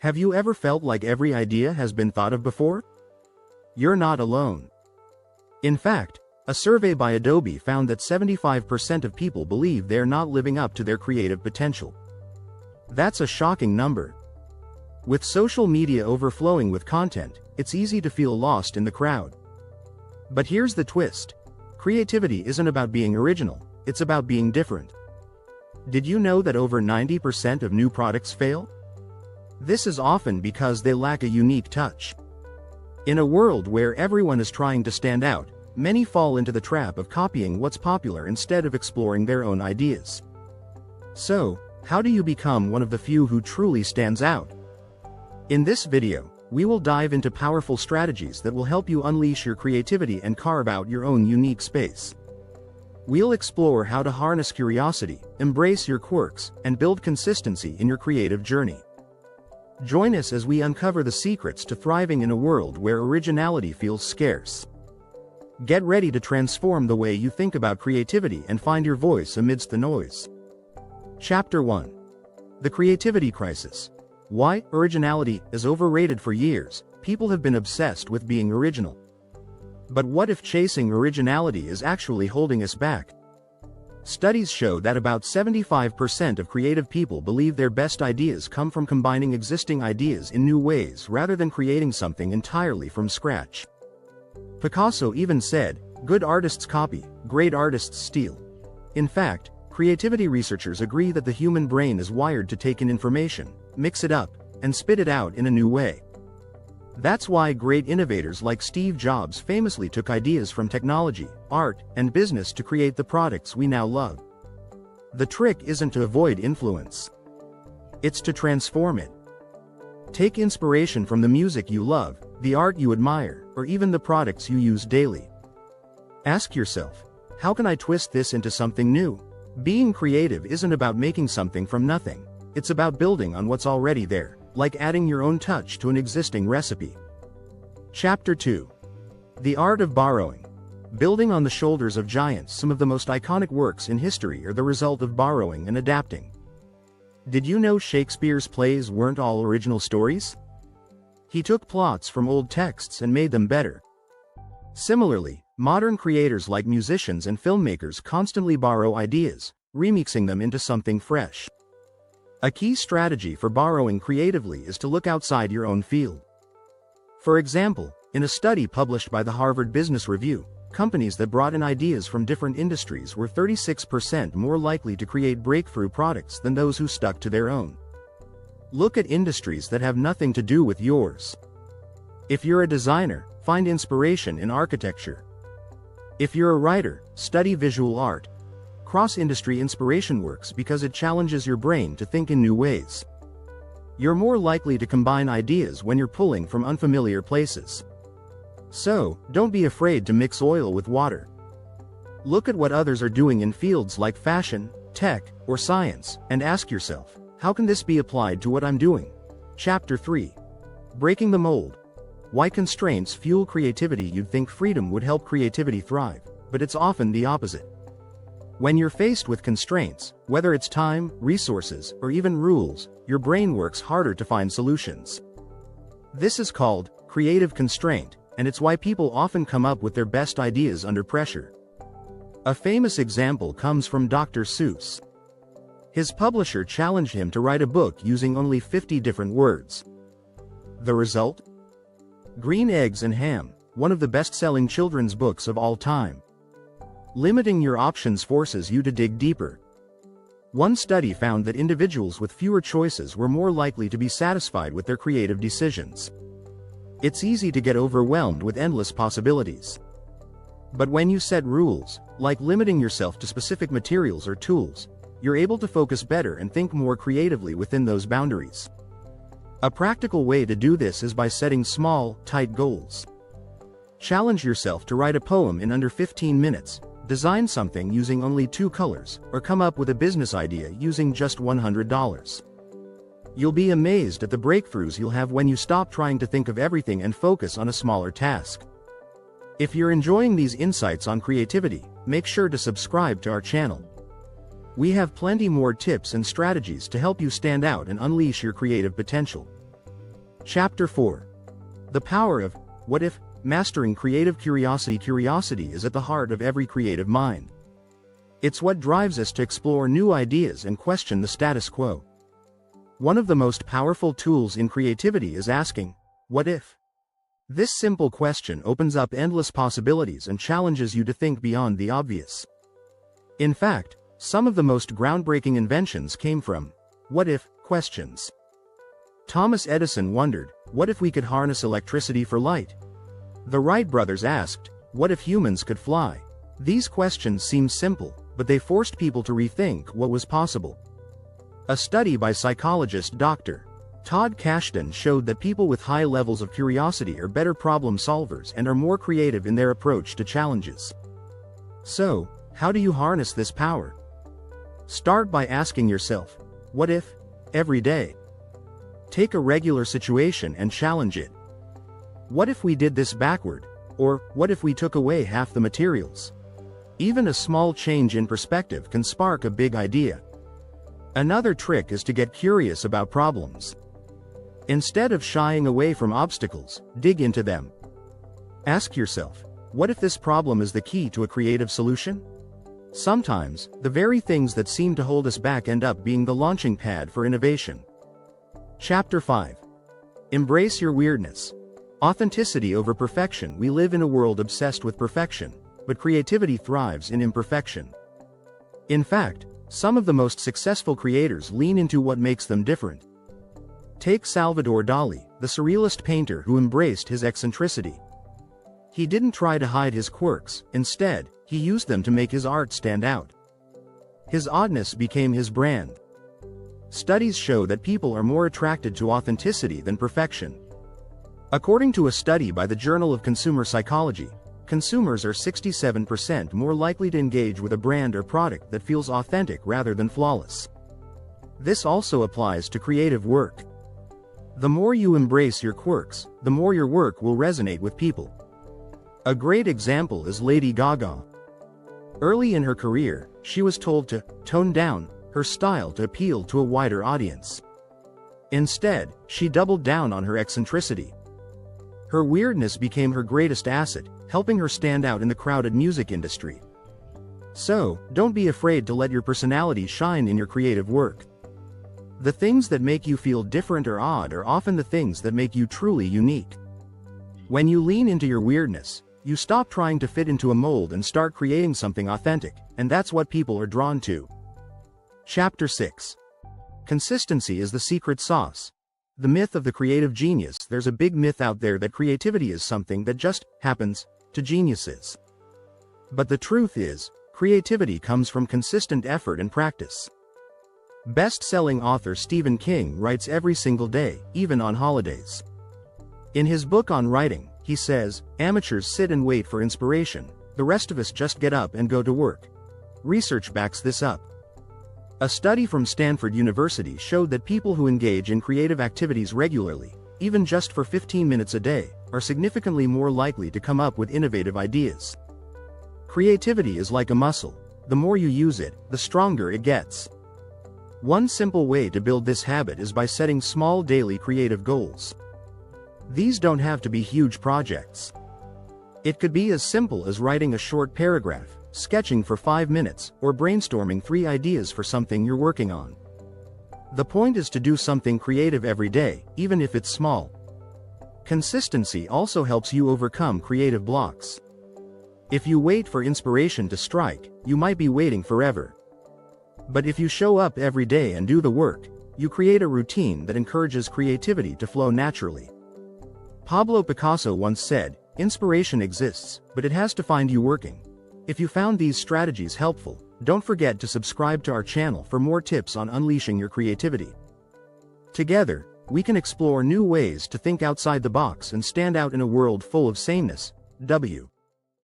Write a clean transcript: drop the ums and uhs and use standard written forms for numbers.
Have you ever felt like every idea has been thought of before? You're not alone. In fact, a survey by Adobe found that 75% of people believe they're not living up to their creative potential. That's a shocking number. With social media overflowing with content, it's easy to feel lost in the crowd. But here's the twist. Creativity isn't about being original, it's about being different. Did you know that over 90% of new products fail? This is often because they lack a unique touch. In a world where everyone is trying to stand out, many fall into the trap of copying what's popular instead of exploring their own ideas. So, how do you become one of the few who truly stands out? In this video, we will dive into powerful strategies that will help you unleash your creativity and carve out your own unique space. We'll explore how to harness curiosity, embrace your quirks, and build consistency in your creative journey. Join us as we uncover the secrets to thriving in a world where originality feels scarce. Get ready to transform the way you think about creativity and find your voice amidst the noise. Chapter 1. The Creativity Crisis. Why originality is overrated. For years, people have been obsessed with being original. But what if chasing originality is actually holding us back? Studies show that about 75% of creative people believe their best ideas come from combining existing ideas in new ways rather than creating something entirely from scratch. Picasso even said, "Good artists copy, great artists steal." In fact, creativity researchers agree that the human brain is wired to take in information, mix it up, and spit it out in a new way. That's why great innovators like Steve Jobs famously took ideas from technology, art, and business to create the products we now love. The trick isn't to avoid influence. It's to transform it. Take inspiration from the music you love, the art you admire, or even the products you use daily. Ask yourself, how can I twist this into something new? Being creative isn't about making something from nothing. It's about building on what's already there, like adding your own touch to an existing recipe. Chapter 2. The Art of Borrowing. Building on the shoulders of giants, some of the most iconic works in history are the result of borrowing and adapting. Did you know Shakespeare's plays weren't all original stories? He took plots from old texts and made them better. Similarly, modern creators like musicians and filmmakers constantly borrow ideas, remixing them into something fresh. A key strategy for borrowing creatively is to look outside your own field. For example, in a study published by the Harvard Business Review, companies that brought in ideas from different industries were 36% more likely to create breakthrough products than those who stuck to their own. Look at industries that have nothing to do with yours. If you're a designer, find inspiration in architecture. If you're a writer, study visual art. Cross-industry inspiration works because it challenges your brain to think in new ways. You're more likely to combine ideas when you're pulling from unfamiliar places. So, don't be afraid to mix oil with water. Look at what others are doing in fields like fashion, tech, or science, and ask yourself, how can this be applied to what I'm doing? Chapter 3. Breaking the Mold. Why constraints fuel creativity. You'd think freedom would help creativity thrive, but it's often the opposite. When you're faced with constraints, whether it's time, resources, or even rules, your brain works harder to find solutions. This is called creative constraint, and it's why people often come up with their best ideas under pressure. A famous example comes from Dr. Seuss. His publisher challenged him to write a book using only 50 different words. The result? Green Eggs and Ham, one of the best-selling children's books of all time. Limiting your options forces you to dig deeper. One study found that individuals with fewer choices were more likely to be satisfied with their creative decisions. It's easy to get overwhelmed with endless possibilities. But when you set rules, like limiting yourself to specific materials or tools, you're able to focus better and think more creatively within those boundaries. A practical way to do this is by setting small, tight goals. Challenge yourself to write a poem in under 15 minutes. Design something using only 2 colors, or come up with a business idea using just $100. You'll be amazed at the breakthroughs you'll have when you stop trying to think of everything and focus on a smaller task. If you're enjoying these insights on creativity, make sure to subscribe to our channel. We have plenty more tips and strategies to help you stand out and unleash your creative potential. Chapter 4. The power of what if, mastering creative curiosity. Curiosity is at the heart of every creative mind. It's what drives us to explore new ideas and question the status quo. One of the most powerful tools in creativity is asking, what if? This simple question opens up endless possibilities and challenges you to think beyond the obvious. In fact, some of the most groundbreaking inventions came from what if questions. Thomas Edison wondered, what if we could harness electricity for light? The Wright brothers asked, what if humans could fly? These questions seem simple, but they forced people to rethink what was possible. A study by psychologist Dr. Todd Kashdan showed that people with high levels of curiosity are better problem solvers and are more creative in their approach to challenges. So, how do you harness this power? Start by asking yourself, what if, every day? Take a regular situation and challenge it. What if we did this backward? Or, what if we took away half the materials? Even a small change in perspective can spark a big idea. Another trick is to get curious about problems. Instead of shying away from obstacles, dig into them. Ask yourself, what if this problem is the key to a creative solution? Sometimes, the very things that seem to hold us back end up being the launching pad for innovation. Chapter 5. Embrace your weirdness. Authenticity over perfection. We live in a world obsessed with perfection, but creativity thrives in imperfection. In fact, some of the most successful creators lean into what makes them different. Take Salvador Dali, the surrealist painter who embraced his eccentricity. He didn't try to hide his quirks, instead, he used them to make his art stand out. His oddness became his brand. Studies show that people are more attracted to authenticity than perfection. According to a study by the Journal of Consumer Psychology, consumers are 67% more likely to engage with a brand or product that feels authentic rather than flawless. This also applies to creative work. The more you embrace your quirks, the more your work will resonate with people. A great example is Lady Gaga. Early in her career, she was told to tone down her style to appeal to a wider audience. Instead, she doubled down on her eccentricity. Her weirdness became her greatest asset, helping her stand out in the crowded music industry. So, don't be afraid to let your personality shine in your creative work. The things that make you feel different or odd are often the things that make you truly unique. When you lean into your weirdness, you stop trying to fit into a mold and start creating something authentic, and that's what people are drawn to. Chapter 6. Consistency is the secret sauce. The myth of the creative genius. There's a big myth out there that creativity is something that just happens to geniuses. But the truth is, creativity comes from consistent effort and practice. Best-selling author Stephen King writes every single day, even on holidays. In his book on writing, he says, amateurs sit and wait for inspiration, the rest of us just get up and go to work. Research backs this up. A study from Stanford University showed that people who engage in creative activities regularly, even just for 15 minutes a day, are significantly more likely to come up with innovative ideas. Creativity is like a muscle. The more you use it, the stronger it gets. One simple way to build this habit is by setting small daily creative goals. These don't have to be huge projects. It could be as simple as writing a short paragraph, sketching for 5 minutes, or brainstorming 3 ideas for something you're working on. The point is to do something creative every day, even if it's small. Consistency also helps you overcome creative blocks. If you wait for inspiration to strike, you might be waiting forever. But if you show up every day and do the work, you create a routine that encourages creativity to flow naturally. Pablo Picasso once said, inspiration exists, but it has to find you working. If you found these strategies helpful, don't forget to subscribe to our channel for more tips on unleashing your creativity. Together, we can explore new ways to think outside the box and stand out in a world full of sameness.